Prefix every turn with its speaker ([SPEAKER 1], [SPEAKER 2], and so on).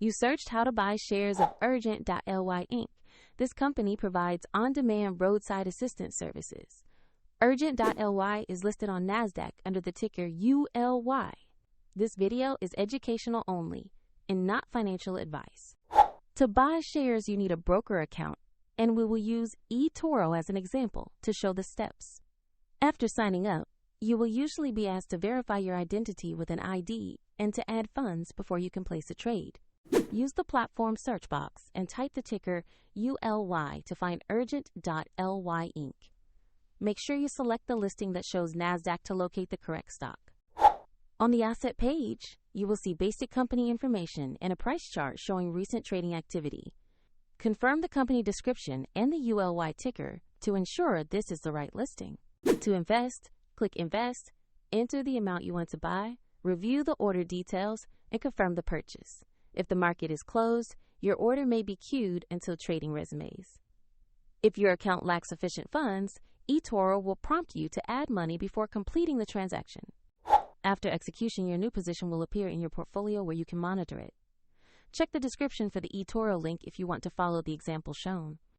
[SPEAKER 1] You searched how to buy shares of Urgent.ly Inc. This company provides on-demand roadside assistance services. Urgent.ly is listed on NASDAQ under the ticker ULY. This video is educational only and not financial advice. To buy shares, you need a broker account, and we will use eToro as an example to show the steps. After signing up, you will usually be asked to verify your identity with an ID and to add funds before you can place a trade. Use the platform search box and type the ticker ULY to find Urgent.ly Inc. Make sure you select the listing that shows NASDAQ to locate the correct stock. On the asset page, you will see basic company information and a price chart showing recent trading activity. Confirm the company description and the ULY ticker to ensure this is the right listing. To invest, click Invest, enter the amount you want to buy, review the order details, and confirm the purchase. If the market is closed, your order may be queued until trading resumes. If your account lacks sufficient funds, eToro will prompt you to add money before completing the transaction. After execution, your new position will appear in your portfolio where you can monitor it. Check the description for the eToro link if you want to follow the example shown.